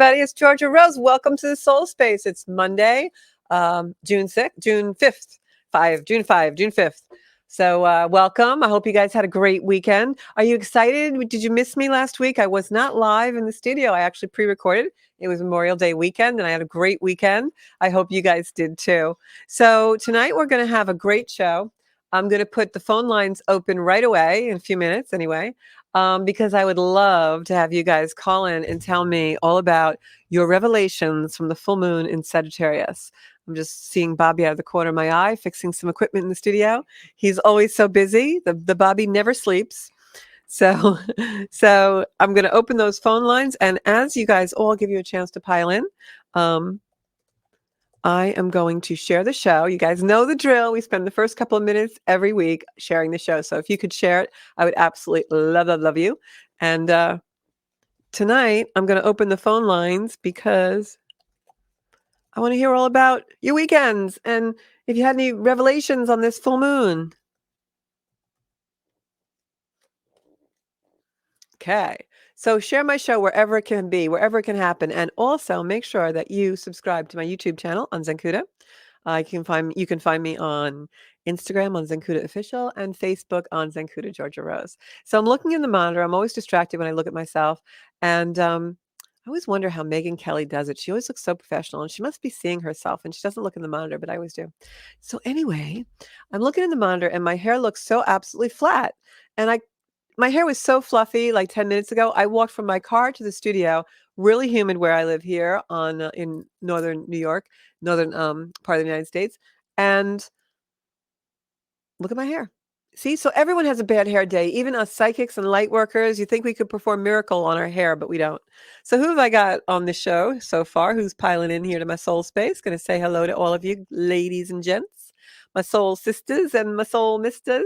everybody. It's Georgia Rose. Welcome to the Soul Space. It's Monday, June 6th, June 5th, 5, June 5, June 5th. So welcome. I hope you guys had a great weekend. Are you excited? Did you miss me last week? I was not live in the studio. I actually pre-recorded. It was Memorial Day weekend, and I had a great weekend. I hope you guys did too. So tonight we're going to have a great show. I'm going to put the phone lines open right away in a few minutes anyway. Because I would love to have you guys call in and tell me all about your revelations from the full moon in Sagittarius. I'm just seeing Bobby out of the corner of my eye, fixing some equipment in the studio. He's always so busy. The Bobby never sleeps. So, so I'm going to open those phone lines, and as you guys all give you a chance to pile in, I am going to share the show. You guys know the drill. We spend the first couple of minutes every week sharing the show. So if you could share it, I would absolutely love you. And tonight, I'm going to open the phone lines because I want to hear all about your weekends and if you had any revelations on this full moon. Okay. So share my show wherever it can be, wherever it can happen. And also make sure that you subscribe to my YouTube channel on Zenkuda. You can find me on Instagram on Zenkuda Official and Facebook on Zenkuda Georgia Rose. So I'm looking in the monitor. I'm always distracted when I look at myself. And I always wonder how Megyn Kelly does it. She always looks so professional, and she must be seeing herself, and she doesn't look in the monitor, but I always do. So anyway, I'm looking in the monitor, and my hair looks so absolutely flat. And my hair was so fluffy like 10 minutes ago. I walked from my car to the studio, really humid where I live here in northern New York, northern part of the United States. And look at my hair. See, so everyone has a bad hair day, even us psychics and light workers. You think we could perform miracle on our hair, but we don't. So who have I got on the show so far? Who's piling in here to my soul space? Going to say hello to all of you, ladies and gents, my soul sisters and my soul misters.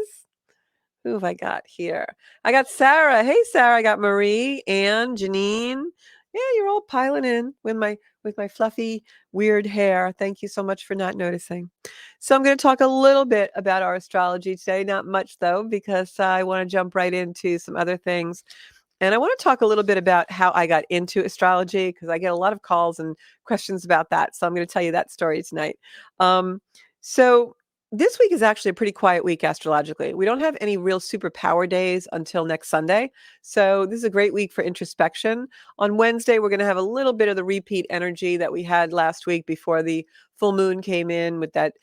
Who have I got here? I got Sarah. Hey, Sarah. I got Marie, Ann, Janine. Yeah, you're all piling in with my fluffy, weird hair. Thank you so much for not noticing. So I'm going to talk a little bit about our astrology today. Not much, though, because I want to jump right into some other things. And I want to talk a little bit about how I got into astrology, because I get a lot of calls and questions about that. So I'm going to tell you that story tonight. So this week is actually a pretty quiet week astrologically. We don't have any real superpower days until next Sunday. So this is a great week for introspection. On Wednesday, we're going to have a little bit of the repeat energy that we had last week before the full moon came in with that,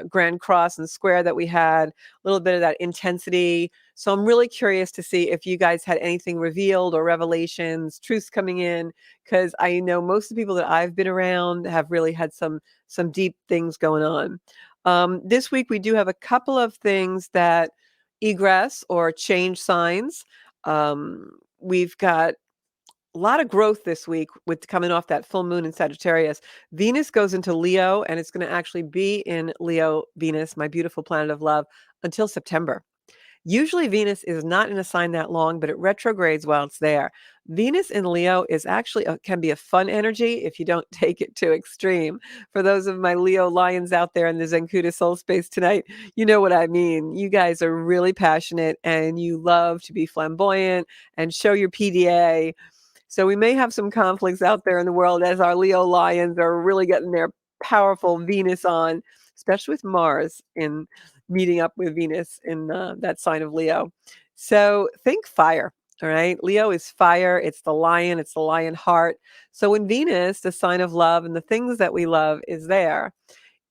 grand cross and square that we had, a little bit of that intensity. So I'm really curious to see if you guys had anything revealed or revelations, truths coming in, because I know most of the people that I've been around have really had some deep things going on. This week, we do have a couple of things that egress or change signs. We've got a lot of growth this week with coming off that full moon in Sagittarius. Venus goes into Leo, and it's going to actually be in Leo, Venus, my beautiful planet of love, until September. Usually Venus is not in a sign that long, but it retrogrades while it's there. Venus in Leo is actually can be a fun energy if you don't take it too extreme. For those of my Leo lions out there in the Zenkuda soul space tonight, you know what I mean. You guys are really passionate and you love to be flamboyant and show your PDA. So we may have some conflicts out there in the world as our Leo lions are really getting their powerful Venus on, especially with Mars in meeting up with Venus in that sign of Leo. So think fire. All right. Leo is fire. It's the lion heart. So when Venus, the sign of love and the things that we love, is there,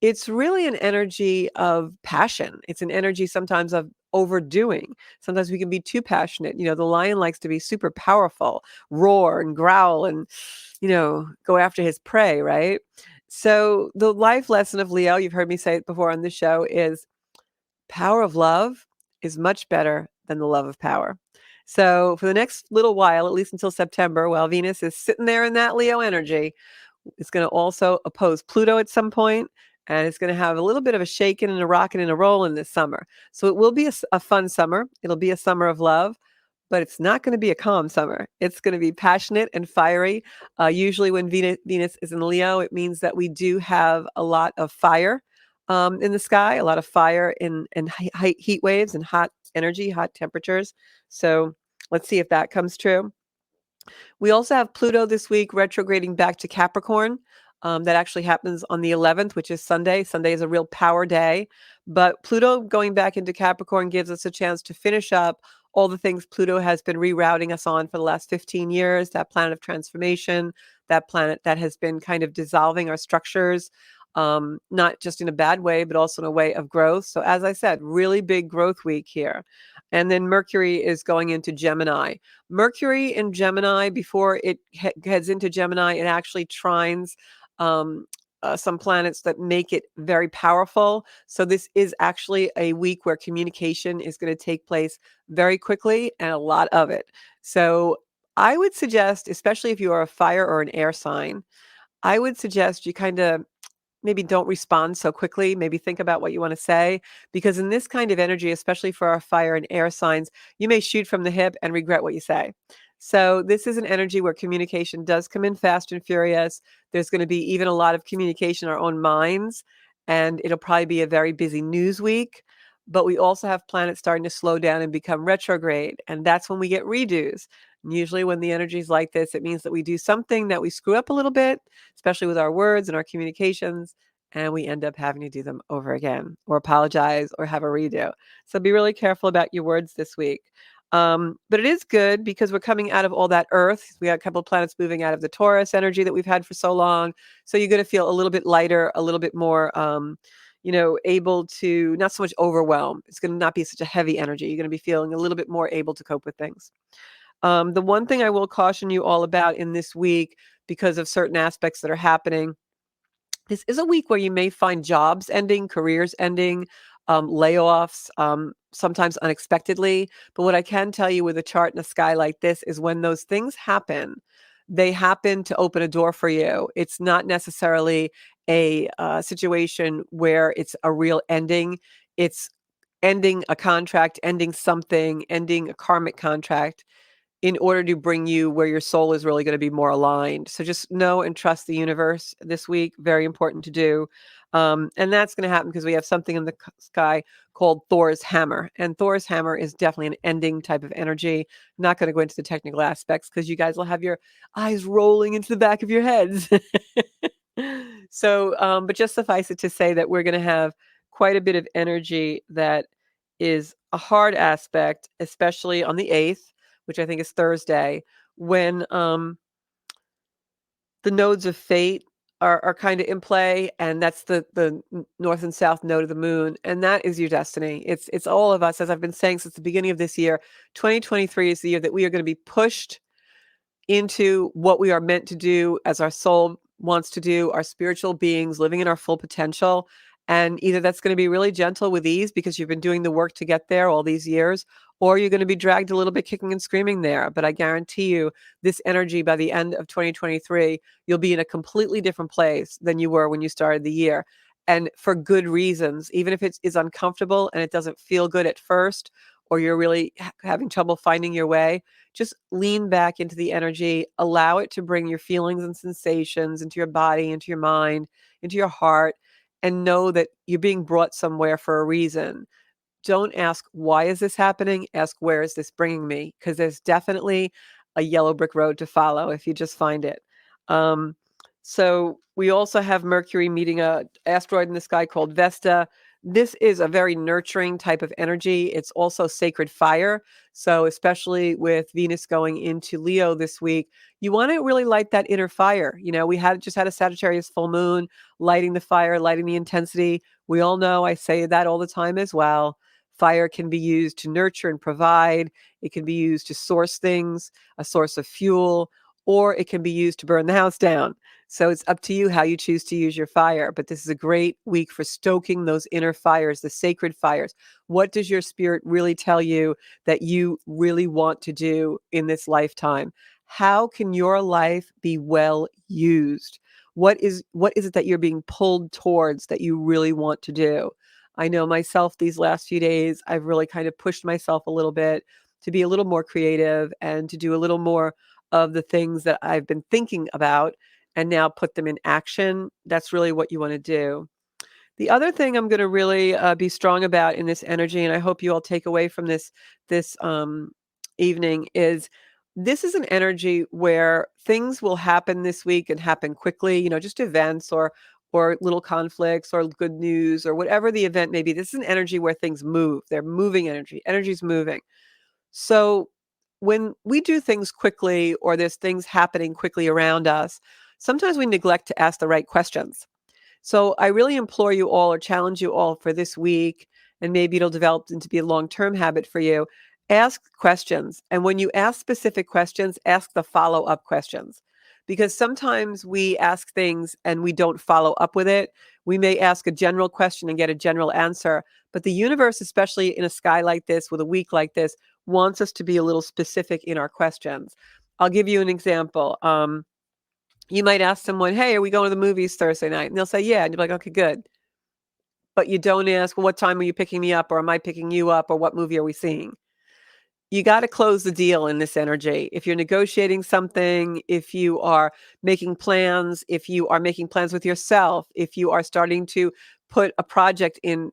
it's really an energy of passion. It's an energy sometimes of overdoing. Sometimes we can be too passionate. The lion likes to be super powerful, roar and growl and, go after his prey, right? So the life lesson of Leo, you've heard me say it before on the show, is power of love is much better than the love of power. So for the next little while, at least until September, while Venus is sitting there in that Leo energy, it's going to also oppose Pluto at some point, and it's going to have a little bit of a shaking and a rocking and a rolling this summer. So it will be a fun summer. It'll be a summer of love, but it's not going to be a calm summer. It's going to be passionate and fiery. Usually when Venus is in Leo, it means that we do have a lot of fire in the sky, a lot of fire and heat waves and hot energy, hot temperatures. So let's see if that comes true. We also have Pluto this week retrograding back to Capricorn. That actually happens on the 11th, which is Sunday. Sunday is a real power day. But Pluto going back into Capricorn gives us a chance to finish up all the things Pluto has been rerouting us on for the last 15 years, that planet of transformation, that planet that has been kind of dissolving our structures, not just in a bad way, but also in a way of growth. So, as I said, really big growth week here. And then Mercury is going into Gemini. Mercury in Gemini, before it heads into Gemini, it actually trines um, some planets that make it very powerful. So this is actually a week where communication is going to take place very quickly and a lot of it. So I would suggest, especially if you are a fire or an air sign, I would suggest you kind of maybe don't respond so quickly. Maybe think about what you want to say. Because in this kind of energy, especially for our fire and air signs, you may shoot from the hip and regret what you say. So, this is an energy where communication does come in fast and furious. There's going to be even a lot of communication in our own minds, and it'll probably be a very busy news week. But we also have planets starting to slow down and become retrograde. And that's when we get redos. And usually, when the energy is like this, it means that we do something that we screw up a little bit, especially with our words and our communications, and we end up having to do them over again or apologize or have a redo. So be really careful about your words this week. But it is good because we're coming out of all that Earth. We got a couple of planets moving out of the Taurus energy that we've had for so long. So you're going to feel a little bit lighter, a little bit more, able to not so much overwhelm. It's going to not be such a heavy energy. You're going to be feeling a little bit more able to cope with things. The one thing I will caution you all about in this week, because of certain aspects that are happening, this is a week where you may find jobs ending, careers ending, layoffs, sometimes unexpectedly. But what I can tell you with a chart in the sky like this is when those things happen, they happen to open a door for you. It's not necessarily a situation where it's a real ending. It's ending a contract, ending something, ending a karmic contract in order to bring you where your soul is really going to be more aligned. So just know and trust the universe this week. Very important to do. And that's going to happen because we have something in the sky called Thor's hammer. And Thor's hammer is definitely an ending type of energy. Not going to go into the technical aspects because you guys will have your eyes rolling into the back of your heads. So, but just suffice it to say that we're going to have quite a bit of energy that is a hard aspect, especially on the 8th, which I think is Thursday, when the nodes of fate are kind of in play, and that's the north and south node of the moon, and that is your destiny. It's all of us, as I've been saying since the beginning of this year. 2023 is the year that we are going to be pushed into what we are meant to do as our soul wants to do, our spiritual beings living in our full potential. And either that's going to be really gentle with ease because you've been doing the work to get there all these years, or you're going to be dragged a little bit kicking and screaming there. But I guarantee you, this energy by the end of 2023, you'll be in a completely different place than you were when you started the year. And for good reasons, even if it is uncomfortable and it doesn't feel good at first, or you're really having trouble finding your way, just lean back into the energy, allow it to bring your feelings and sensations into your body, into your mind, into your heart, and know that you're being brought somewhere for a reason. Don't ask, why is this happening? Ask, where is this bringing me? Because there's definitely a yellow brick road to follow if you just find it. Um, so we also have Mercury meeting a asteroid in the sky called Vesta. This is a very nurturing type of energy. It's also sacred fire. So especially with Venus going into Leo this week, you want to really light that inner fire. We just had a Sagittarius full moon, lighting the fire, lighting the intensity. We all know I say that all the time as well. Fire can be used to nurture and provide. It can be used to source things, a source of fuel, or it can be used to burn the house down. So it's up to you how you choose to use your fire. But this is a great week for stoking those inner fires, the sacred fires. What does your spirit really tell you that you really want to do in this lifetime? How can your life be well used? What is it that you're being pulled towards that you really want to do? I know myself these last few days, I've really kind of pushed myself a little bit to be a little more creative and to do a little more of the things that I've been thinking about and now put them in action. That's really what you want to do. The other thing I'm going to really be strong about in this energy, and I hope you all take away from this evening, is This is an energy where things will happen this week and happen quickly, just events or little conflicts or good news or whatever the event may be. This is an energy where things move. They're moving energy. Energy's moving. So when we do things quickly or there's things happening quickly around us, sometimes we neglect to ask the right questions. So I really implore you all or challenge you all for this week, and maybe it'll develop into be a long-term habit for you. Ask questions. And when you ask specific questions, ask the follow-up questions. Because sometimes we ask things and we don't follow up with it. We may ask a general question and get a general answer, but the universe, especially in a sky like this, with a week like this, wants us to be a little specific in our questions. I'll give you an example. You might ask someone, "Hey, are we going to the movies Thursday night?" And they'll say, "Yeah." And you're like, "Okay, good." But you don't ask, "Well, what time are you picking me up?" Or "Am I picking you up?" Or "What movie are we seeing?" You gotta close the deal in this energy. If you're negotiating something, if you are making plans, if you are making plans with yourself, if you are starting to put a project in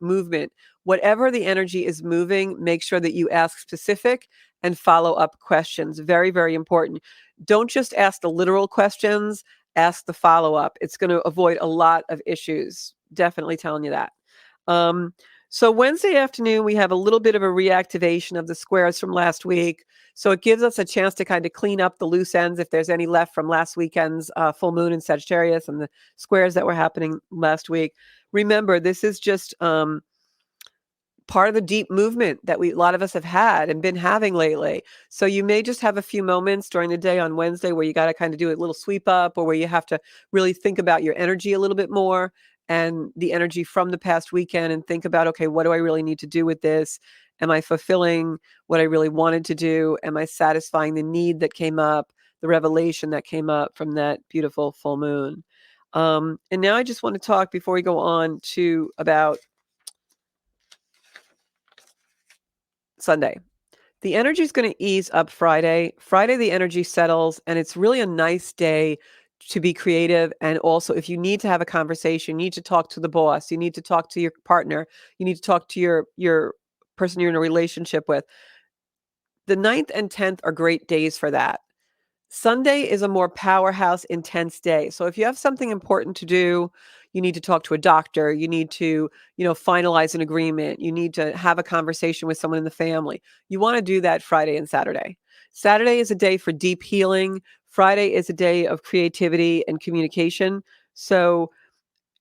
movement, whatever the energy is moving, make sure that you ask specific and follow-up questions. Very, very important. Don't just ask the literal questions, ask the follow-up. It's gonna avoid a lot of issues. Definitely telling you that. Um, so Wednesday afternoon, we have a little bit of a reactivation of the squares from last week. So it gives us a chance to kind of clean up the loose ends if there's any left from last weekend's full moon in Sagittarius and the squares that were happening last week. Remember, this is just part of the deep movement that a lot of us have had and been having lately. So you may just have a few moments during the day on Wednesday where you got to kind of do a little sweep up or where you have to really think about your energy a little bit more and the energy from the past weekend and think about, okay, what do I really need to do with this? Am I fulfilling what I really wanted to do? Am I satisfying the need that came up, the revelation that came up from that beautiful full moon? And now I just want to talk before we go on to about Sunday. The energy is gonna ease up Friday. Friday, the energy settles, and it's really a nice day to be creative, and also, if you need to have a conversation, you need to talk to the boss, you need to talk to your partner, you need to talk to your person you're in a relationship with. The 9th and 10th are great days for that. Sunday is a more powerhouse, intense day. So if you have something important to do, you need to talk to a doctor, you need to, finalize an agreement, you need to have a conversation with someone in the family. You want to do that Friday and Saturday. Saturday is a day for deep healing. Friday is a day of creativity and communication. So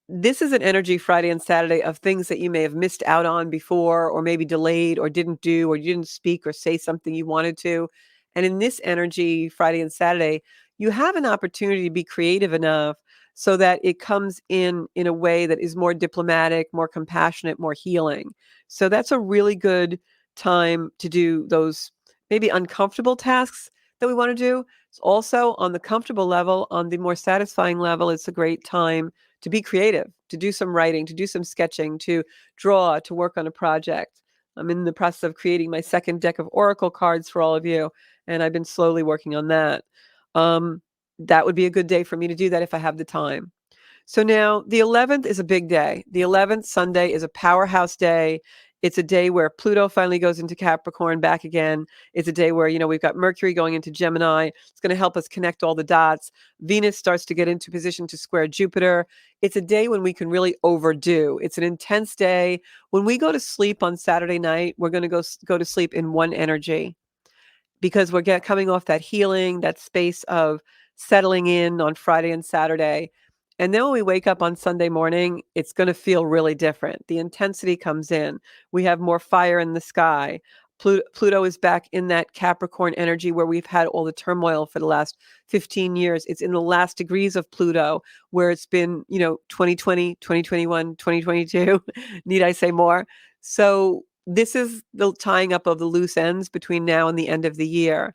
this is an energy Friday and Saturday of things that you may have missed out on before, or maybe delayed, or didn't do, or you didn't speak or say something you wanted to. And in this energy, Friday and Saturday, you have an opportunity to be creative enough so that it comes in a way that is more diplomatic, more compassionate, more healing. So that's a really good time to do those maybe uncomfortable tasks that we want to do. It's also on the comfortable level, on the more satisfying level, it's a great time to be creative, to do some writing, to do some sketching, to draw, to work on a project. I'm in the process of creating my second deck of oracle cards for all of you, and I've been slowly working on that. Um, that would be a good day for me to do that if I have the time. So now the 11th is a big day. The 11th, Sunday, is a powerhouse day. It's a day where Pluto finally goes into Capricorn back again. It's a day where, we've got Mercury going into Gemini. It's going to help us connect all the dots. Venus starts to get into position to square Jupiter. It's a day when we can really overdo. It's an intense day. When we go to sleep on Saturday night, we're going to go to sleep in one energy because we're coming off that healing, that space of settling in on Friday and Saturday. And then when we wake up on Sunday morning, it's going to feel really different. The intensity comes in. We have more fire in the sky. Pluto is back in that Capricorn energy where we've had all the turmoil for the last 15 years. It's in the last degrees of Pluto where it's been, 2020, 2021, 2022. Need I say more? So this is the tying up of the loose ends between now and the end of the year.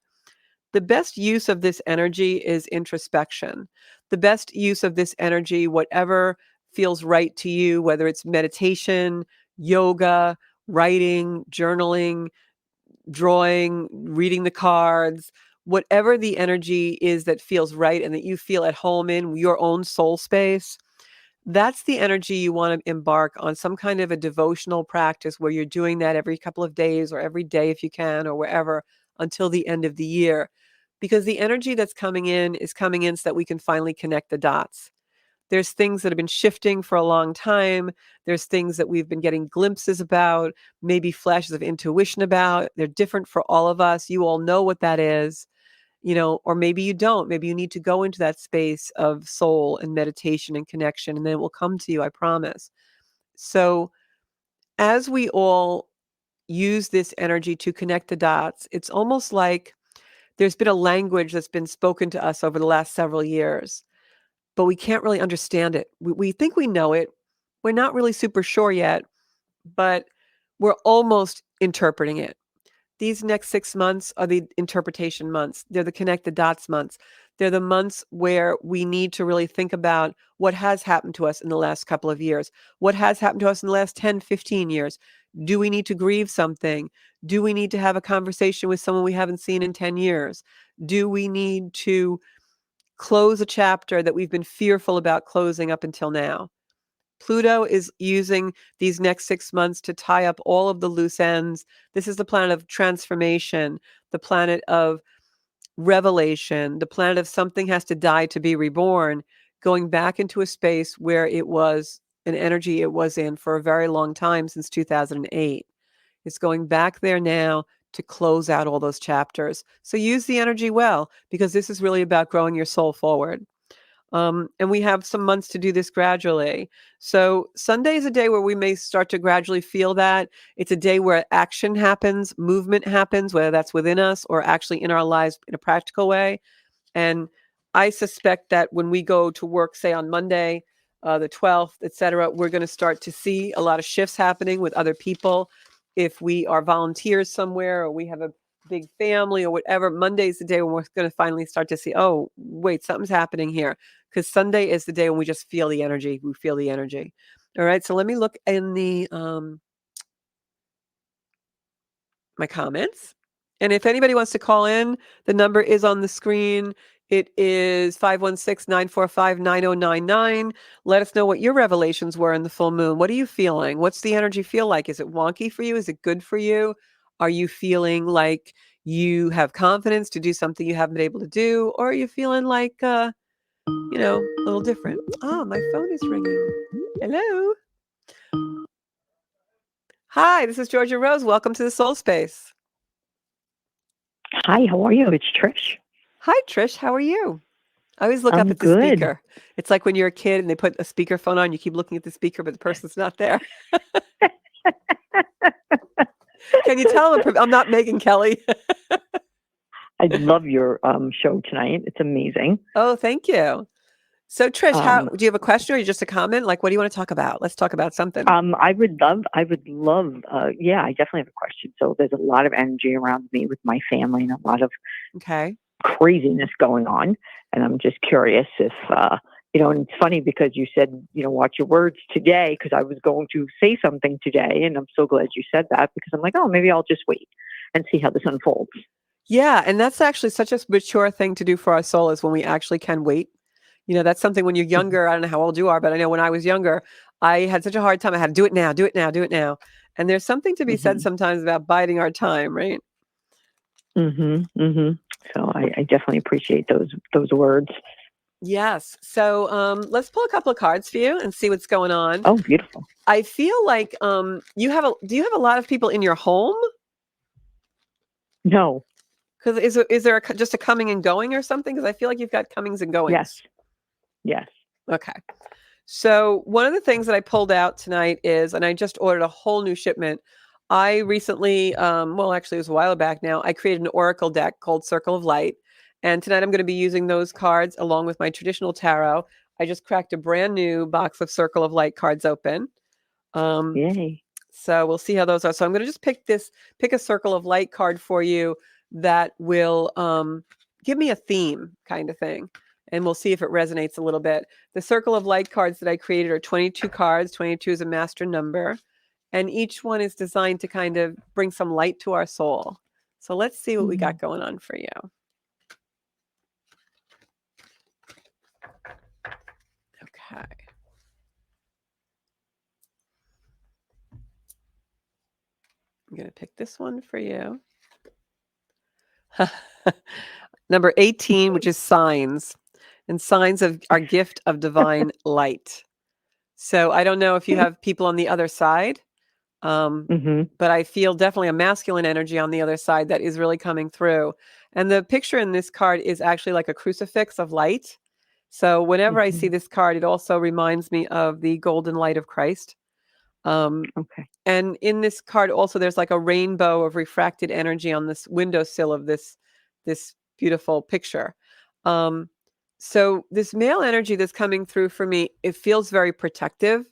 The best use of this energy is introspection. The best use of this energy, whatever feels right to you, whether it's meditation, yoga, writing, journaling, drawing, reading the cards, whatever the energy is that feels right and that you feel at home in your own soul space, that's the energy you want to embark on some kind of a devotional practice where you're doing that every couple of days or every day if you can or wherever. until the end of the year, because the energy that's coming in is coming in so that we can finally connect the dots. There's things that have been shifting for a long time. There's things that we've been getting glimpses about, maybe flashes of intuition about. They're different for all of us. You all know what that is, or maybe you don't. Maybe you need to go into that space of soul and meditation and connection, and then it will come to you, I promise. So, as we all use this energy to connect the dots, it's almost like there's been a language that's been spoken to us over the last several years, but we can't really understand it. We think we know it. We're not really super sure yet, but we're almost interpreting it. These next 6 months are the interpretation months. They're the connect the dots months. They're the months where we need to really think about what has happened to us in the last couple of years. What has happened to us in the last 10, 15 years? Do we need to grieve something? Do we need to have a conversation with someone we haven't seen in 10 years? Do we need to close a chapter that we've been fearful about closing up until now? Pluto is using these next 6 months to tie up all of the loose ends. This is the planet of transformation, the planet of revelation, the planet of something has to die to be reborn, going back into a space where it was an energy it was in for a very long time, since 2008. It's going back there now to close out all those chapters. So use the energy well, because this is really about growing your soul forward. And we have some months to do this gradually. So Sunday is a day where we may start to gradually feel that. It's a day where action happens, movement happens, whether that's within us or actually in our lives in a practical way. And I suspect that when we go to work, say on Monday, the 12th, et cetera, we're going to start to see a lot of shifts happening with other people. If we are volunteers somewhere or we have a big family or whatever, Monday is the day when we're going to finally start to see, oh, wait, something's happening here. Because Sunday is the day when we just feel the energy. We feel the energy. All right. So let me look in the my comments. And if anybody wants to call in, the number is on the screen. It is 516-945-9099. Let us know what your revelations were in the full moon. What are you feeling? What's the energy feel like? Is it wonky for you? Is it good for you? Are you feeling like you have confidence to do something you haven't been able to do? Or are you feeling like, a little different? Oh, my phone is ringing. Hello. Hi, this is Georgia Rose. Welcome to the Soul Space. Hi, how are you? It's Trish. Hi, Trish. How are you? I always look up I'm at the good. speaker. It's like when you're a kid and they put a speakerphone on, you keep looking at the speaker, but the person's not there. Can you tell I'm not Megan Kelly? I love your show tonight. It's amazing. Oh, thank you. So, Trish, Um, do you have a question or just a comment? Like, what do you want to talk about? Let's talk about something. I would love, yeah, I definitely have a question. So there's a lot of energy around me with my family and a lot of Okay. craziness going on. And I'm just curious if, and it's funny because you said, watch your words today, because I was going to say something today. And I'm so glad you said that, because I'm like, oh, maybe I'll just wait and see how this unfolds. Yeah, and that's actually such a mature thing to do for our soul, is when we actually can wait. That's something when you're younger. I don't know how old you are, but I know when I was younger, I had such a hard time. I had to do it now, do it now, do it now. And there's something to be said sometimes about biding our time, right? So I definitely appreciate those words. Yes. So let's pull a couple of cards for you and see what's going on. Oh, beautiful. I feel like do you have a lot of people in your home? No. Because is there just a coming and going or something? Because I feel like you've got comings and goings. Yes. Okay. So one of the things that I pulled out tonight is, and I just ordered a whole new shipment. I recently, well, actually it was a while back now, I created an oracle deck called Circle of Light. And tonight I'm going to be using those cards along with my traditional tarot. I just cracked a brand new box of Circle of Light cards open. Yay. So we'll see how those are. So I'm going to just pick a Circle of Light card for you that will give me a theme kind of thing. And we'll see if it resonates a little bit. The Circle of Light cards that I created are 22 cards. 22 is a master number. And each one is designed to kind of bring some light to our soul. So let's see what we got going on for you. Okay. I'm going to pick this one for you. Number 18, which is signs, and signs of our gift of divine light. So I don't know if you have people on the other side, um, Mhm. but I feel definitely a masculine energy on the other side that is really coming through. And the picture in this card is actually like a crucifix of light. So whenever I see Mhm. this card, it also reminds me of the golden light of Christ. Um, Okay. and in this card also there's like a rainbow of refracted energy on this windowsill of this beautiful picture. Um, so this male energy that's coming through for me, it feels very protective.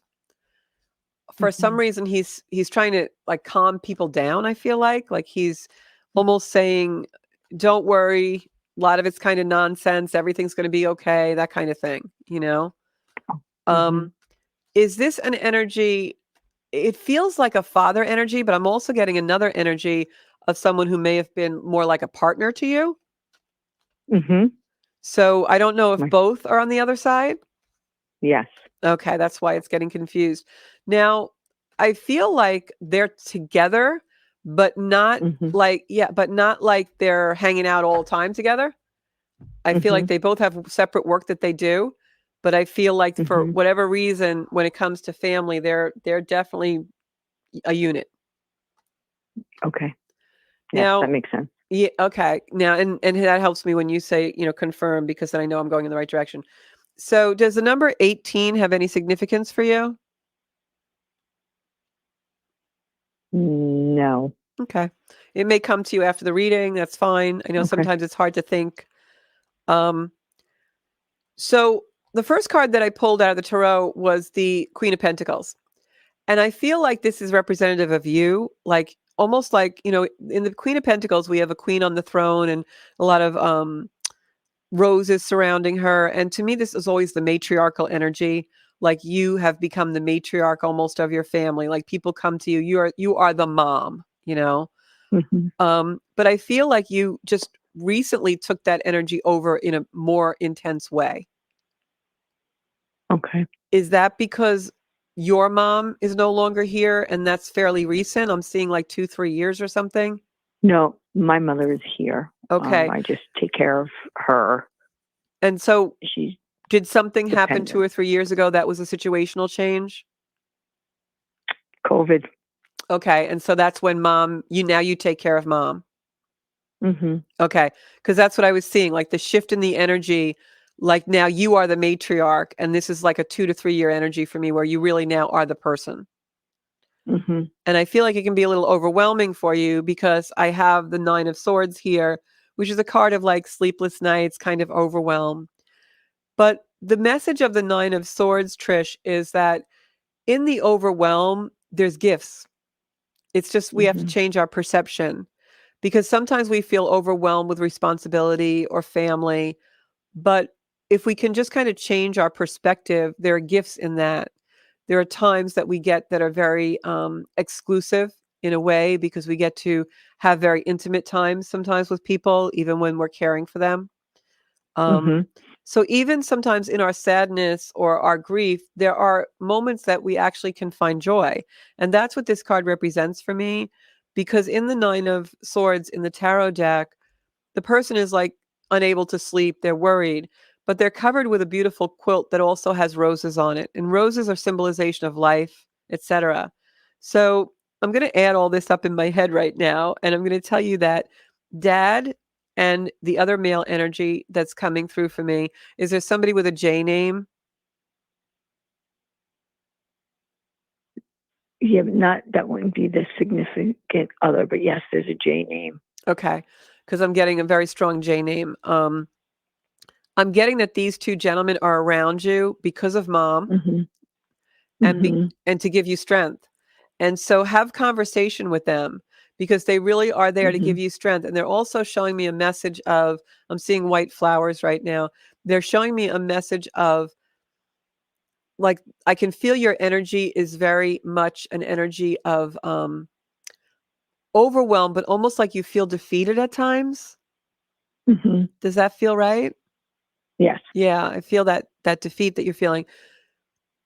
For some Mhm. reason he's trying to like calm people down, I feel like he's almost saying, "Don't worry, a lot of it's kind of nonsense, everything's going to be okay," that kind of thing, you know? Mhm. Um, is this an energy, it feels like a father energy, but I'm also getting another energy of someone who may have been more like a partner to you. Mhm. So I don't know if My both are on the other side. yes. Okay, that's why it's getting confused. Now, I feel like they're together, but not Mhm. like, yeah, but not like they're hanging out all the time together. I feel like Mhm. they both have separate work that they do, but I feel like for Mhm. whatever reason, when it comes to family, they're definitely a unit. Okay. Yes, that Now, makes sense. yeah, okay. Now, and that helps me when you say, confirm, because then I know I'm going in the right direction. So, does the number 18 have any significance for you? No. Okay. It may come to you after the reading, that's fine. I know Okay. sometimes it's hard to think. Um, so the first card that I pulled out of the tarot was the Queen of Pentacles. And I feel like this is representative of you, like almost like, in the Queen of Pentacles, we have a queen on the throne and a lot of roses surrounding her. And to me, this is always the matriarchal energy. Like you have become the matriarch almost of your family. Like people come to you, you are the mom, you know. Mhm. But I feel like you just recently took that energy over in a more intense way. Okay. Is that because your mom is no longer here and that's fairly recent? I'm seeing like 2, 3 years or something. No, my mother is here. Okay. I just take care of her. And so She's did something happen 2 dependent. or 3 years ago that was a situational change? COVID. Okay. And so that's when you take care of mom. Mhm. Okay, because that's what I was seeing, like, the shift in the energy, like, now you are the matriarch, and this is like a 2 to 3-year energy for me where you really now are the person. Mhm. And I feel like it can be a little overwhelming for you because I have the 9 of swords here, which is a card of, like, sleepless nights, kind of overwhelm. But the message of the 9 of swords, Trish, is that in the overwhelm, there's gifts. It's just we have to Mhm. change our perception because sometimes we feel overwhelmed with responsibility or family. But if we can just kind of change our perspective, there are gifts in that. There are times that we get that are very exclusive in a way because we get to have very intimate times sometimes with people, even when we're caring for them. Um, Mhm. so even sometimes in our sadness or our grief, there are moments that we actually can find joy. And that's what this card represents for me. Because in the Nine of Swords in the tarot deck, the person is like unable to sleep, they're worried, but they're covered with a beautiful quilt that also has roses on it. And roses are symbolization of life, etc. So I'm going to add all this up in my head right now. And I'm going to tell you that dad and the other male energy that's coming through for me, is there somebody with a J name? Yeah, but not that wouldn't be the significant other, but yes, there's a J name. Okay. Because I'm getting a very strong J name. I'm getting that these two gentlemen are around you because of mom Mhm. and Mhm. and to give you strength. And so have conversation with them because they really are there to give Mhm. you strength. And they're also showing me a message of, I'm seeing white flowers right now. They're showing me a message of, like, I can feel your energy is very much an energy of overwhelm, but almost like you feel defeated at times. Mhm. Does that feel right? Yes. Yeah, I feel that defeat that you're feeling.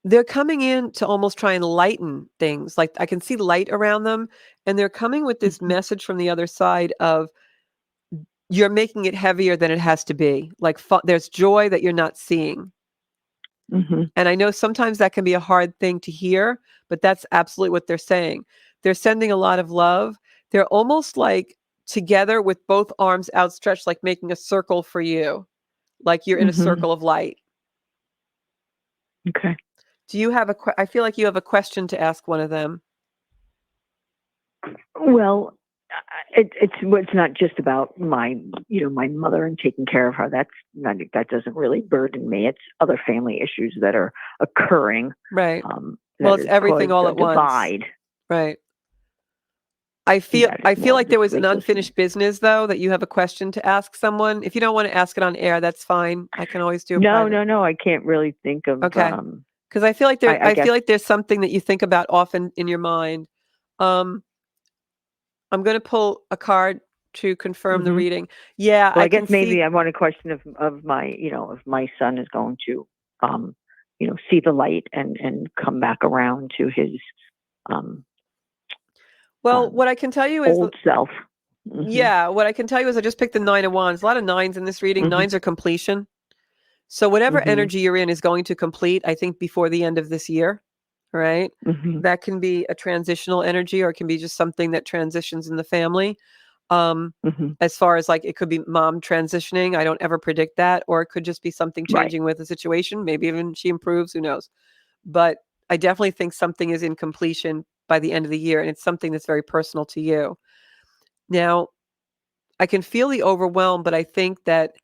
They're coming in to almost try and lighten things, like, I can see light around them, and they're coming with this Mhm. message from the other side of you're making it heavier than it has to be. Like there's joy that you're not seeing. Mhm. And I know sometimes that can be a hard thing to hear, but that's absolutely what they're saying. They're sending a lot of love. They're almost like together with both arms outstretched, like making a circle for you, like you're in a Mhm. circle of light. Okay. Do you have I feel like you have a question to ask one of them. Well, it's not just about my my mother and taking care of her. That doesn't really burden me. It's other family issues that are occurring. Right. Well, That it's has everything caused all a at once. divide. Right. I feel That is I feel more like there just was an listening. unfinished business though that you have a question to ask someone. If you don't want to ask it on air, that's fine. I can always do a No, private. no, no. I can't really think of. Okay. Because I feel like I I guess. feel like there's something that you think about often in your mind. Um, I'm going to pull a card to confirm the Hmm. reading. Yeah, Well, I I guess can maybe see. I want a question of my if my son is going to um see the light and come back around to his um, Well, um what I can tell you is, old self. Hmm. yeah, what I can tell you is I just picked the 9 of Wands. A lot of nines in this reading. Hmm. Nines are completion. So whatever Hmm. energy you're in is going to complete, I think, before the end of this year. Right? Hmm. That can be a transitional energy, or it can be just something that transitions in the family. Um, Hmm. as far as like it could be mom transitioning, I don't ever predict that, or it could just be something Right. changing with the situation. Maybe even she improves, who knows? But I definitely think something is in completion by the end of the year, and it's something that's very personal to you. Now, I can feel the overwhelm, but I think that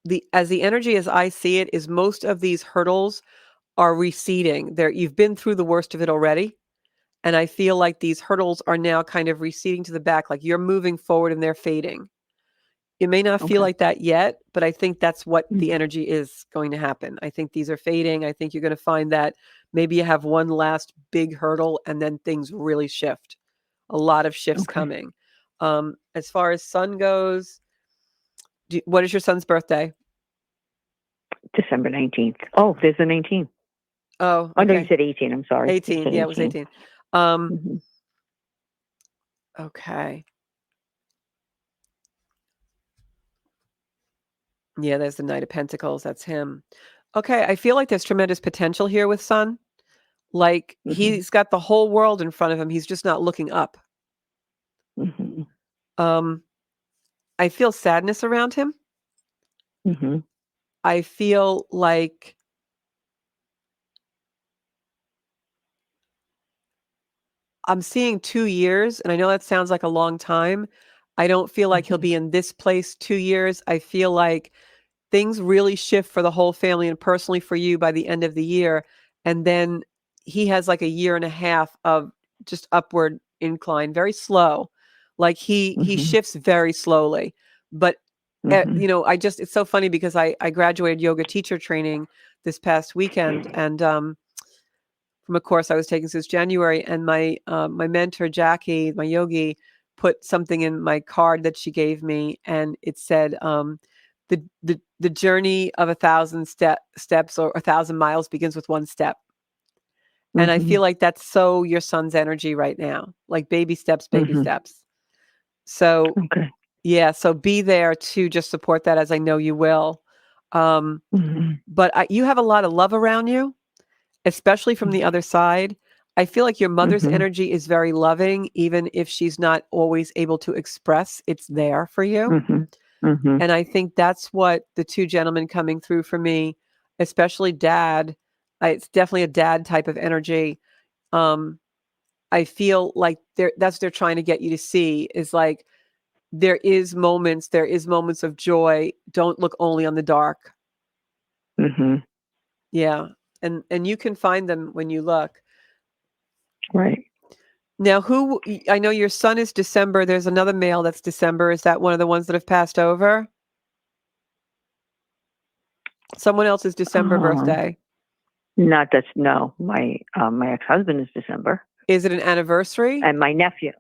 the energy as I see it is most of these hurdles are receding. There you've been through the worst of it already. And I feel like these hurdles are now kind of receding to the back, like you're moving forward and they're fading. It may not feel Okay. like that yet, but I think that's what the Mm. energy is going to happen. I think these are fading. I think you're going to find that maybe you have one last big hurdle and then things really shift. A lot of shifts Okay. coming. As far as sun goes, what is your son's birthday? December 19th. Oh, there's the 19th. Oh, Oh no, you okay. said 18. I'm sorry. You 18. said Yeah, it was 18. 18. Um, Hmm. okay. Yeah, there's the Knight of Pentacles. That's him. Okay, I feel like there's tremendous potential here with Sun. Like Hmm. he's got the whole world in front of him. He's just not looking up. Hmm. Um, I feel sadness around him. Hmm. I feel like I'm seeing 2 years, and I know that sounds like a long time. I don't feel like he'll Hmm. be in this place 2 years. I feel like things really shift for the whole family and personally for you by the end of the year, and then he has, like, a year and a half of just upward incline, very slow. Like, he Hmm. shifts very slowly, but, Hmm. I just it's so funny because I graduated yoga teacher training this past weekend, and, from a course I was taking since January, and my mentor, Jackie, my yogi, put something in my card that she gave me, and it said, the journey of 1,000 steps or 1,000 miles begins with one step. And I Hmm. feel like that's so your son's energy right now, like baby steps, baby Hmm. steps. So, Okay. yeah, so be there to just support that as I know you will. Um, Hmm. but you have a lot of love around you, especially from the other side. I feel like your mother's Hmm. energy is very loving, even if she's not always able to express, it's there for you. Hmm. Hmm. And I think that's what the 2 gentlemen coming through for me, especially dad, it's definitely a dad type of energy. Um, I feel like that's what they're trying to get you to see is like there is moments of joy. Don't look only on the dark. Hmm. Yeah. And you can find them when you look. Right. Now, I know your son is December. There's another male that's December. Is that one of the ones that have passed over? Someone else's December Um, birthday. Not that's no. My ex-husband is December, Is it an anniversary? and my nephew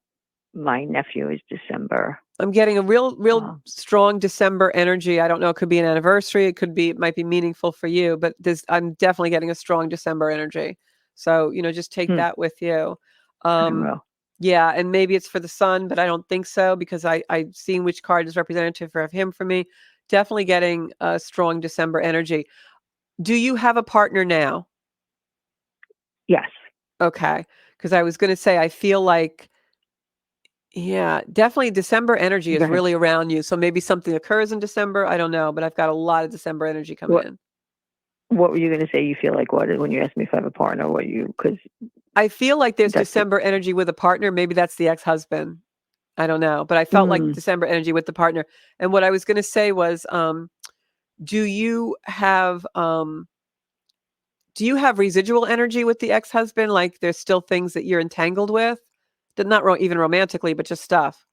is December. I'm getting a real Uh, strong December energy. I don't know. It could be an anniversary. It might be meaningful for you, but I'm definitely getting a strong December energy. So, just take hmm, that with you. I Um, will. Yeah, and maybe it's for the sun, but I don't think so because I've seen which card is representative for him for me. Definitely getting a strong December energy. Do you have a partner now? Yes. Okay, because I was gonna say, I feel like yeah, definitely December energy Go is ahead. really around you, so maybe something occurs in December, I don't know, but I've got a lot of December energy coming What in. What were you going to say? You feel like what when you asked me if I have a partner? What you because I feel like there's that's December energy with a partner, maybe that's the ex-husband, I don't know, but I felt like mm, December energy with the partner, and what I was gonna say was, do you have, do you have residual energy with the ex-husband? Like, there's still things that you're entangled with? That not even romantically, but just stuff?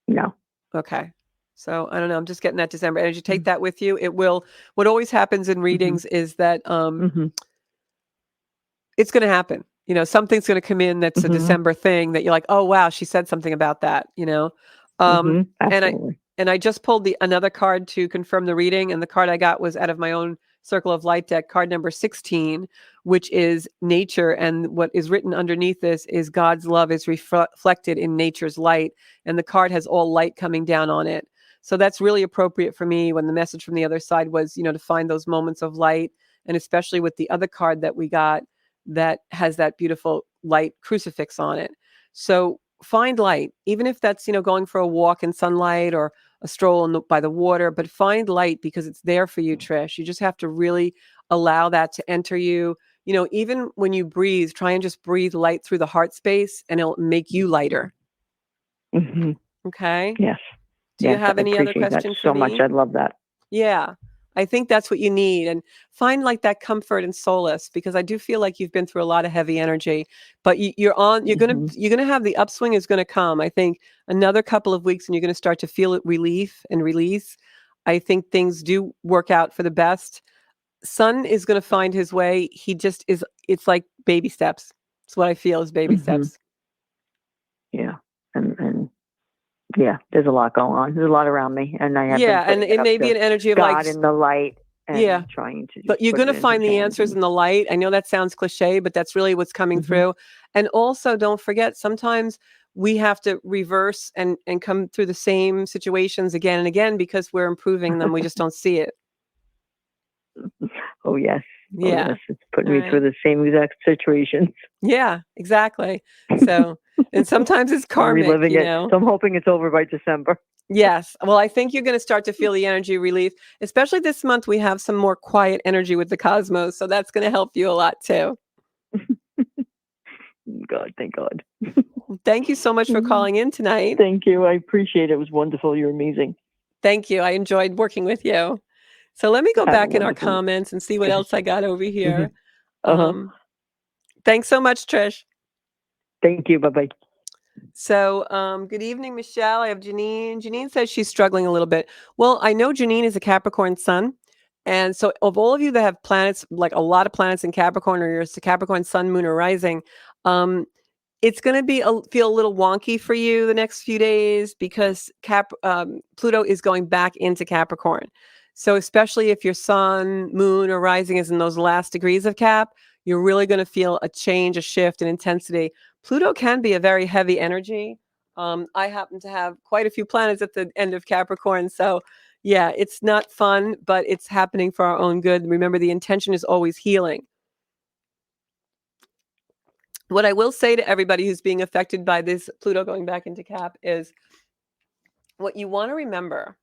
no. Okay. So, I don't know, I'm just getting that December energy. Take Mm, that with you. It will what always happens in mhm. readings is that, Mhm. it's gonna happen. Something's gonna come in that's a Mhm. December thing that you're like, "Oh, wow, she said something about that," you know? Um, Mhm. and I Absolutely. and I just pulled another card to confirm the reading, and the card I got was out of my own Circle of Light deck, card number 16, which is nature, and what is written underneath this is God's love is reflected in nature's light, and the card has all light coming down on it. So that's really appropriate for me when the message from the other side was, to find those moments of light, and especially with the other card that we got that has that beautiful light crucifix on it. So find light, even if that's, going for a walk in sunlight or a stroll by the water, but find light because it's there for you, Trish. You just have to really allow that to enter you. Even when you breathe, try and just breathe light through the heart space and it'll make you lighter. Mhm. Okay. Yes. Do you Yes. have I any other appreciate that question for so much. me? I love that. Yeah. I think that's what you need and find like that comfort and solace because I do feel like you've been through a lot of heavy energy, but Mhm. you're going to have the upswing is going to come. I think another couple of weeks and you're going to start to feel it relief and release. I think things do work out for the best. Sun is going to find his way. He just is it's like baby steps. It's what I feel is baby Mhm. steps. Yeah. And yeah, there's a lot going on. There's a lot around me, and I have been Yeah, and putting it it up may be to an energy of like God in the light yeah, and trying to but just you're put gonna it into find his the hands. answers And in the light. I know that sounds cliche, but that's really what's coming mhm. through. And also, don't forget, sometimes we have to reverse and come through the same situations again and again because we're improving them. We just don't see it. Oh yes. Oh Yeah. yes. It's put All me through right. the same exact situations. Yeah, exactly. So, and sometimes it's I'm karmic, reliving it. So I'm hoping it's over by December. Yes. Well, I think you're going to start to feel the energy relief, especially this month. We have some more quiet energy with the cosmos. So that's going to help you a lot too. God, thank God. Thank you so much for Mm, calling in tonight. thank you. I appreciate it. It was wonderful. You're amazing. Thank you. I enjoyed working with you. So let me go Have a back in our wonderful. comments and see what Go ahead. else I got over Mhm. here. Uh-huh. Um, thanks so much, Trish. Thank you. Bye bye. So, good evening, Michelle. I have Janine. Janine says she's struggling a little bit. Well, I know Janine is a Capricorn sun. And so, of all of you that have planets, like a lot of planets in Capricorn, or you're a Capricorn sun, moon, or rising, um, it's going to feel a little wonky for you the next few days because Pluto is going back into Capricorn. So especially if your sun, moon, or rising is in those last degrees of Cap, you're really going to feel a change, a shift in intensity. Pluto can be a very heavy energy. I happen to have quite a few planets at the end of Capricorn, so yeah, it's not fun, but it's happening for our own good. Remember, the intention is always healing. What I will say to everybody who's being affected by this Pluto going back into Cap is what you want to remember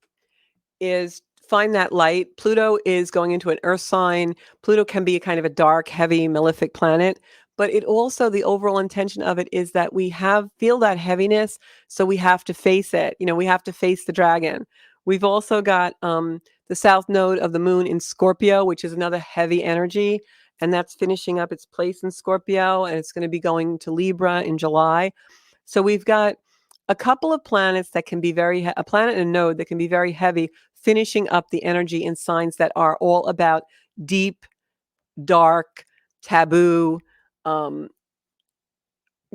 is find that light. Pluto is going into an earth sign. Pluto can be a kind of a dark, heavy, malefic planet, but it also the overall intention of it is that we feel that heaviness, so we have to face it. We have to face the dragon. We've also got the south node of the moon in Scorpio, which is another heavy energy, and that's finishing up its place in Scorpio, and it's going to be going to Libra in July. So we've got a couple of planets that can be a planet and a node that can be very heavy, finishing up the energy in signs that are all about deep, dark, taboo, um,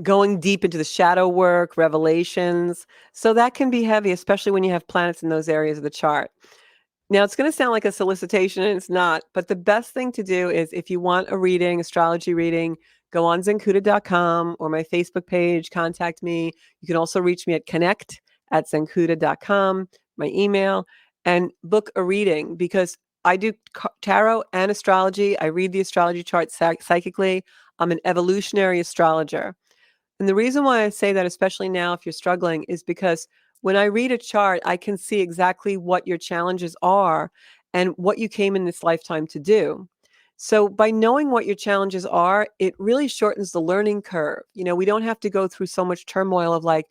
going deep into the shadow work, revelations. So that can be heavy, especially when you have planets in those areas of the chart. Now, it's going to sound like a solicitation, and it's not, but the best thing to do is if you want a reading, astrology reading, go on zenkuda.com or my Facebook page, contact me. You can also reach me at connect@zenkuda.com, my email, and book a reading because I do tarot and astrology. I read the astrology chart psychically. I'm an evolutionary astrologer. And the reason why I say that, especially now if you're struggling, is because when I read a chart, I can see exactly what your challenges are and what you came in this lifetime to do. So by knowing what your challenges are, it really shortens the learning curve. We don't have to go through so much turmoil of like,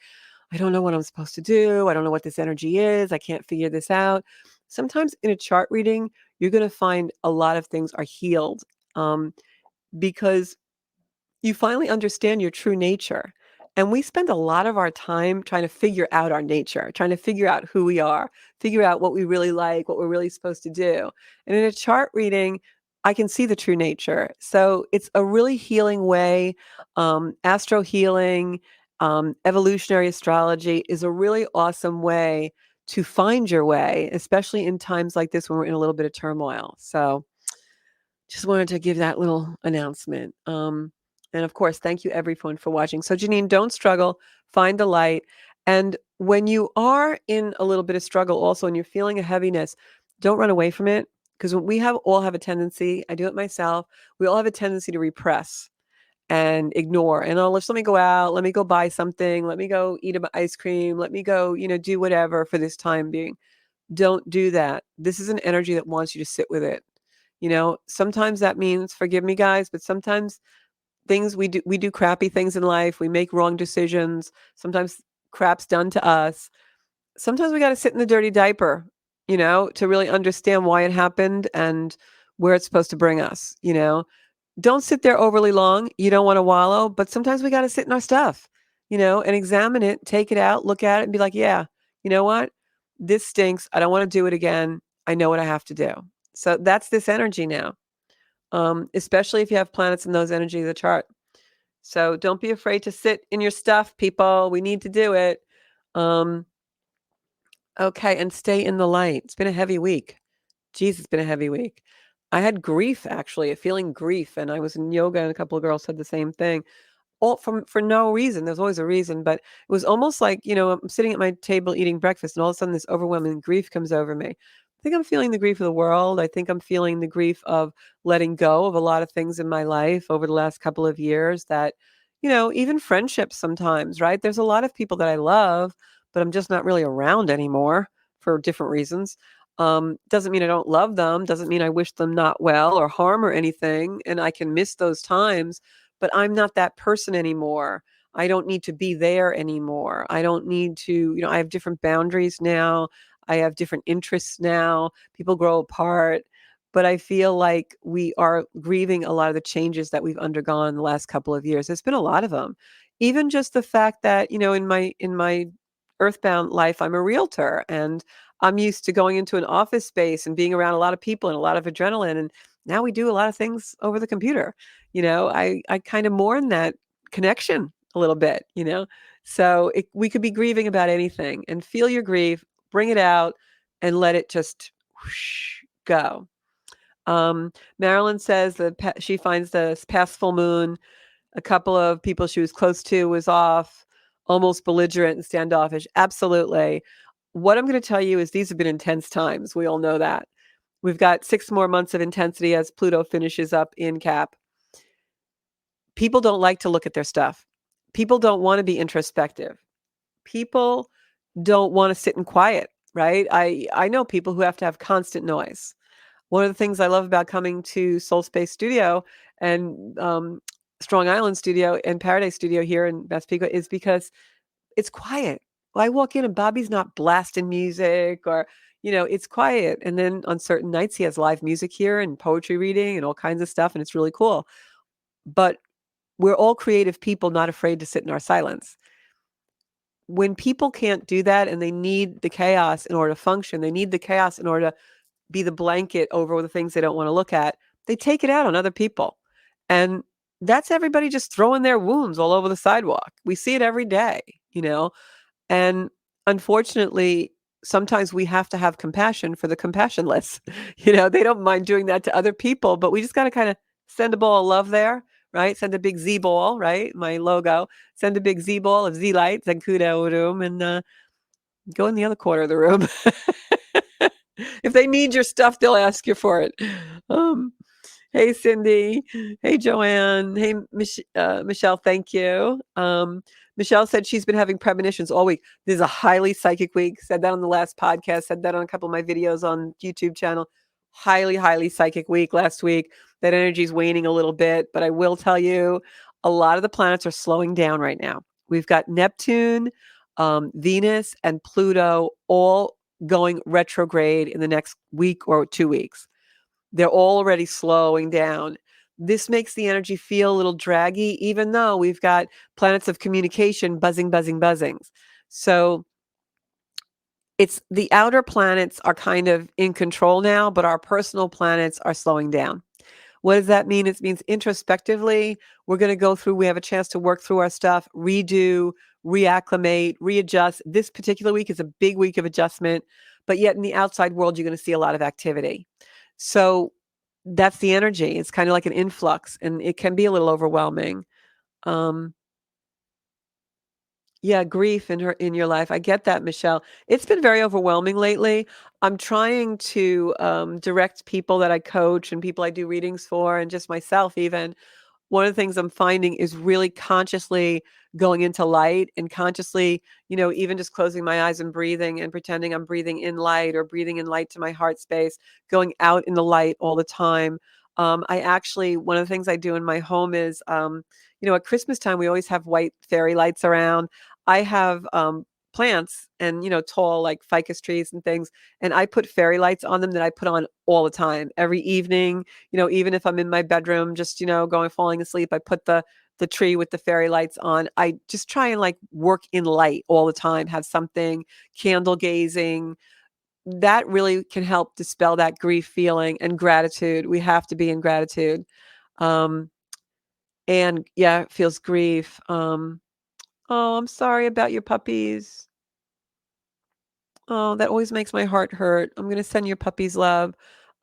I don't know what I'm supposed to do. I don't know what this energy is. I can't figure this out. Sometimes in a chart reading, you're going to find a lot of things are healed because you finally understand your true nature. And we spend a lot of our time trying to figure out our nature, trying to figure out who we are, figure out what we really like, what we're really supposed to do. And in a chart reading, I can see the true nature. So it's a really healing way. Astro healing, evolutionary astrology is a really awesome way to find your way, especially in times like this when we're in a little bit of turmoil. So just wanted to give that little announcement. And of course, thank you everyone for watching. So Janine, don't struggle, find the light. And when you are in a little bit of struggle also and you're feeling a heaviness, don't run away from it. Because we all have a tendency, I do it myself, we all have a tendency to repress and ignore. And let me go out, let me go buy something, let me go eat ice cream, let me go, do whatever for this time being. Don't do that. This is an energy that wants you to sit with it. Sometimes that means, forgive me guys, but sometimes we do crappy things in life. We make wrong decisions. Sometimes crap's done to us. Sometimes we got to sit in the dirty diaper, to really understand why it happened and where it's supposed to bring us. Don't sit there overly long. You don't want to wallow, but sometimes we got to sit in our stuff, and examine it, take it out, look at it and be like, yeah, you know what? This stinks. I don't want to do it again. I know what I have to do. So that's this energy now, especially if you have planets in those energies of the chart. So don't be afraid to sit in your stuff, people. We need to do it. Um, okay, and stay in the light. It's been a heavy week. Jeez, it's been a heavy week. I had grief, actually, feeling grief, and I was in yoga, and a couple of girls said the same thing. All for no reason. There's always a reason, but it was almost like, I'm sitting at my table eating breakfast, and all of a sudden this overwhelming grief comes over me. I think I'm feeling the grief of the world. I think I'm feeling the grief of letting go of a lot of things in my life over the last couple of years that, even friendships sometimes, right? There's a lot of people that I love, but I'm just not really around anymore for different reasons. Doesn't mean I don't love them, doesn't mean I wish them not well or harm or anything, and I can miss those times, but I'm not that person anymore. I don't need to be there anymore. I don't need to, I have different boundaries now. I have different interests now. People grow apart, but I feel like we are grieving a lot of the changes that we've undergone in the last couple of years. There's been a lot of them. Even just the fact that, in my earthbound life, I'm a realtor and I'm used to going into an office space and being around a lot of people and a lot of adrenaline. And now we do a lot of things over the computer. I kind of mourn that connection a little bit. So we could be grieving about anything and feel your grief, bring it out and let it just whoosh, go. Marilyn says that she finds the past full moon, a couple of people she was close to was off, almost belligerent and standoffish. Absolutely. What I'm going to tell you is these have been intense times. We all know that. We've got 6 more months of intensity as Pluto finishes up in Cap. People don't like to look at their stuff. People don't want to be introspective. People don't want to sit in quiet, right? I know people who have to have constant noise. One of the things I love about coming to Soul Space Studio and Strong Island Studio and Paradise Studio here in Massapequa is because it's quiet. Well, I walk in and Bobby's not blasting music or, it's quiet. And then on certain nights, he has live music here and poetry reading and all kinds of stuff. And it's really cool. But we're all creative people, not afraid to sit in our silence. When people can't do that and they need the chaos in order to function, they need the chaos in order to be the blanket over the things they don't want to look at, they take it out on other people. And that's everybody just throwing their wounds all over the sidewalk. We see it every day. And unfortunately, sometimes we have to have compassion for the compassionless. They don't mind doing that to other people, but we just got to kind of send a ball of love there, right? Send a big Z ball, right? My logo. Send a big Z ball of Z light, Zenkuda room, and go in the other corner of the room. If they need your stuff, they'll ask you for it. Um, Hey, Cindy. Hey, Joanne. Hey, Michelle. Thank you. Michelle said she's been having premonitions all week. This is a highly psychic week. Said that on the last podcast. Said that on a couple of my videos on YouTube channel. Highly, highly psychic week last week. That energy is waning a little bit, but I will tell you, a lot of the planets are slowing down right now. We've got Neptune, Venus, and Pluto all going retrograde in the next week or 2 weeks. They're already slowing down. This makes the energy feel a little draggy, even though we've got planets of communication buzzing, buzzing, buzzings. So it's the outer planets are kind of in control now, but our personal planets are slowing down. What does that mean? It means introspectively, we're going to go through, we have a chance to work through our stuff, redo, reacclimate, readjust. This particular week is a big week of adjustment, but yet in the outside world, you're going to see a lot of activity. So that's the energy. It's kind of like an influx, and it can be a little overwhelming. Um, yeah, grief in your life. I get that, Michelle. It's been very overwhelming lately. I'm trying to direct people that I coach and people I do readings for, and just myself even. One of the things I'm finding is really consciously going into light and consciously, even just closing my eyes and breathing and pretending I'm breathing in light or breathing in light to my heart space, going out in the light all the time. I actually, one of the things I do in my home is, at Christmas time, we always have white fairy lights around. I have plants and, tall like ficus trees and things. And I put fairy lights on them that I put on all the time, every evening. Even if I'm in my bedroom, just, falling asleep, I put the tree with the fairy lights on. I just try and like work in light all the time, have something, candle gazing. That really can help dispel that grief feeling and gratitude. We have to be in gratitude. Um, and yeah, it feels grief. Oh, I'm sorry about your puppies. Oh, that always makes my heart hurt. I'm gonna send your puppies love.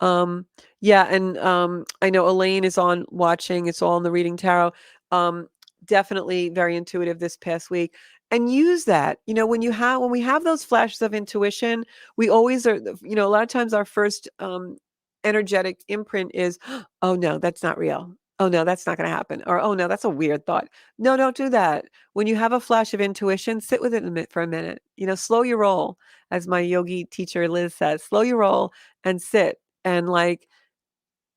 Um, yeah, and I know Elaine is on watching. It's all in the reading tarot. Um, Definitely very intuitive this past week. And use that. When we have those flashes of intuition, we always are, a lot of times our first energetic imprint is, oh no, that's not real. Oh no, that's not gonna happen. Or oh no, that's a weird thought. No, don't do that. When you have a flash of intuition, sit with it for a minute. Slow your roll, as my yogi teacher Liz says, slow your roll and sit and like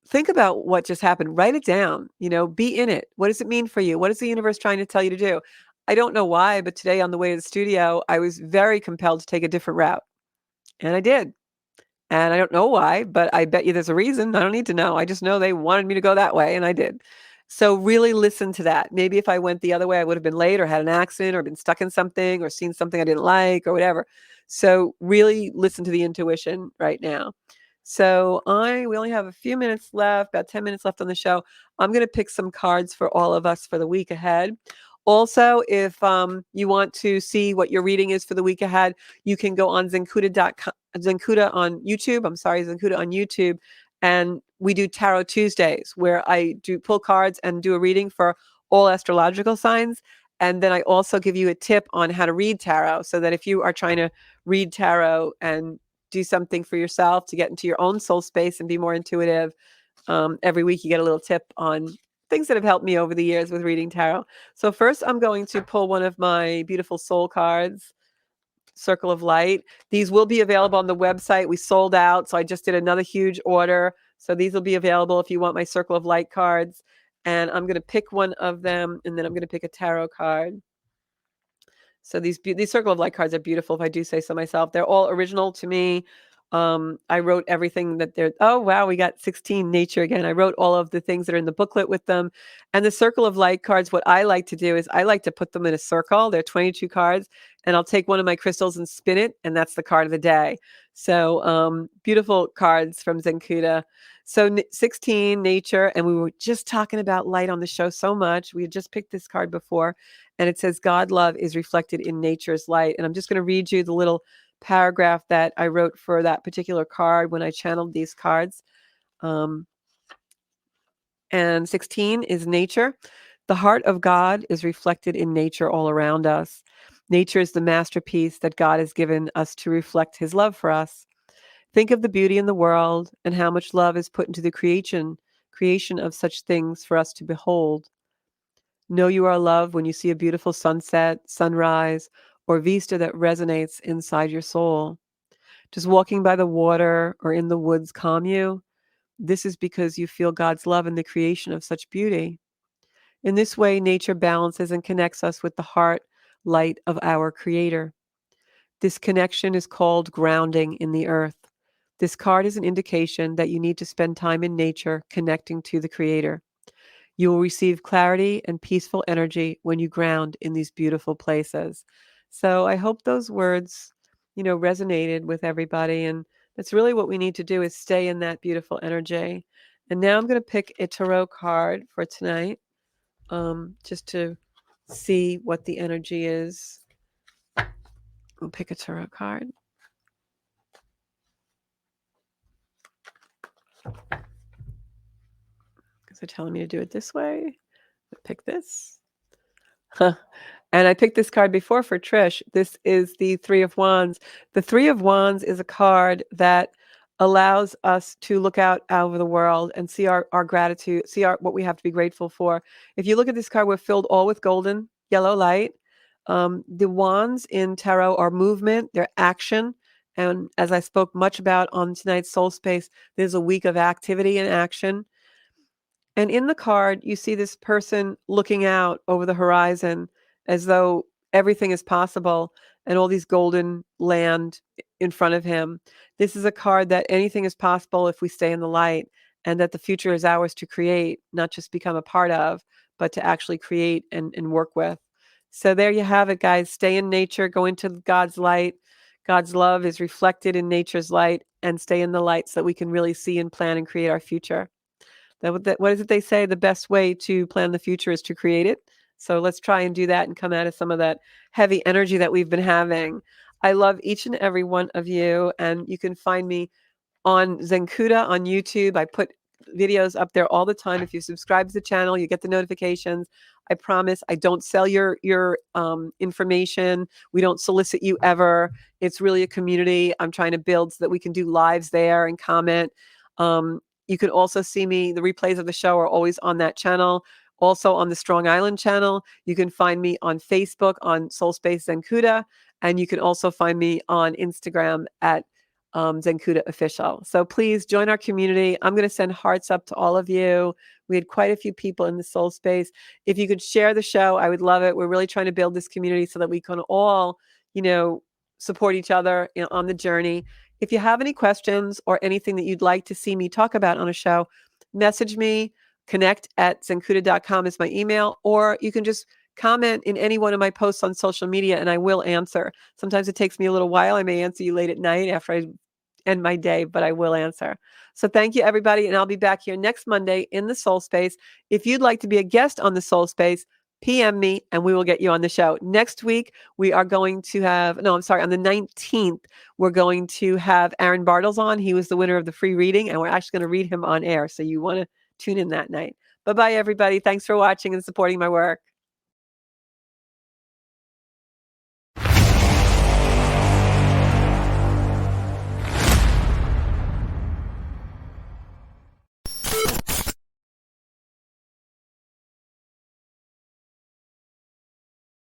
think about what just happened. Write it down, be in it. What does it mean for you? What is the universe trying to tell you to do? I don't know why, but today on the way to the studio, I was very compelled to take a different route. And I did. And I don't know why, but I bet you there's a reason. I don't need to know. I just know they wanted me to go that way, and I did. So really listen to that. Maybe if I went the other way, I would have been late or had an accident or been stuck in something or seen something I didn't like or whatever. So really listen to the intuition right now. So we only have a few minutes left, about 10 minutes left on the show. I'm going to pick some cards for all of us for the week ahead. Also, if you want to see what your reading is for the week ahead, you can go on Zenkuda.com, Zenkuda on YouTube. I'm sorry, Zenkuda on YouTube. And we do Tarot Tuesdays where I do pull cards and do a reading for all astrological signs. And then I also give you a tip on how to read tarot so that if you are trying to read tarot and do something for yourself to get into your own soul space and be more intuitive, every week you get a little tip on things that have helped me over the years with reading tarot. So first I'm going to pull one of my beautiful soul cards, Circle of Light. These will be available on the website. We sold out, so I just did another huge order. So these will be available if you want my Circle of Light cards. And I'm going to pick one of them, and then I'm going to pick a tarot card. So these Circle of Light cards are beautiful, if I do say so myself. They're all original to me. I wrote everything that they're, oh, wow, we got 16 nature again. I wrote all of the things that are in the booklet with them. And the Circle of Light cards, what I like to do is I like to put them in a circle. They're 22 cards, and I'll take one of my crystals and spin it, and that's the card of the day. So beautiful cards from Zenkuda. So 16, nature, and we were just talking about light on the show so much. We had just picked this card before, and it says, God love is reflected in nature's light. And I'm just going to read you the little paragraph that I wrote for that particular card when I channeled these cards. And And 16 is nature. The heart of God is reflected in nature all around us. Nature is the masterpiece that God has given us to reflect his love for us. Think of the beauty in the world and how much love is put into the creation of such things for us to behold. Know you are loved when you see a beautiful sunset, sunrise, or vista that resonates inside your soul. Does walking by the water or in the woods calm you? This is because you feel God's love in the creation of such beauty. In this way, nature balances and connects us with the heart light of our Creator. This connection is called grounding in the earth. This card is an indication that you need to spend time in nature connecting to the Creator. You will receive clarity and peaceful energy when you ground in these beautiful places. So I hope those words, resonated with everybody. And that's really what we need to do, is stay in that beautiful energy. And now I'm going to pick a tarot card for tonight, just to see what the energy is. We'll pick a tarot card. Because they're telling me to do it this way. Pick this. And I picked this card before for Trish. This is the Three of Wands. The Three of Wands is a card that allows us to look out over the world and see our gratitude, see what we have to be grateful for. If you look at this card, we're filled all with golden, yellow light. The wands in tarot are movement, they're action. And as I spoke much about on tonight's Soul Space, there's a week of activity and action. And in the card, you see this person looking out over the horizon as though everything is possible and all these golden land in front of him. This is a card that anything is possible if we stay in the light, and that the future is ours to create, not just become a part of, but to actually create and work with. So there you have it, guys. Stay in nature, go into God's light. God's love is reflected in nature's light, and stay in the light so that we can really see and plan and create our future. What is it they say? The best way to plan the future is to create it. So let's try and do that and come out of some of that heavy energy that we've been having. I love each and every one of you, and you can find me on Zenkuda on YouTube. I put videos up there all the time. If you subscribe to the channel, you get the notifications. I promise I don't sell your information. We don't solicit you ever. It's really a community I'm trying to build so that we can do lives there and comment. You can also see me. The replays of the show are always on that channel. Also on the Strong Island channel. You can find me on Facebook on Soul Space Zenkuda. And you can also find me on Instagram at Zenkuda Official. So please join our community. I'm going to send hearts up to all of you. We had quite a few people in the Soul Space. If you could share the show, I would love it. We're really trying to build this community so that we can all, support each other on the journey. If you have any questions or anything that you'd like to see me talk about on a show, message me. connect@zenkuda.com is my email, or you can just comment in any one of my posts on social media and I will answer. Sometimes it takes me a little while. I may answer you late at night after I end my day, but I will answer. So thank you, everybody. And I'll be back here next Monday in the Soul Space. If you'd like to be a guest on the Soul Space, PM me and we will get you on the show. Next week, we are going to have, on the 19th, we're going to have Aaron Bartles on. He was the winner of the free reading, and we're actually going to read him on air. So you want to tune in that night. Bye-bye, everybody. Thanks for watching and supporting my work.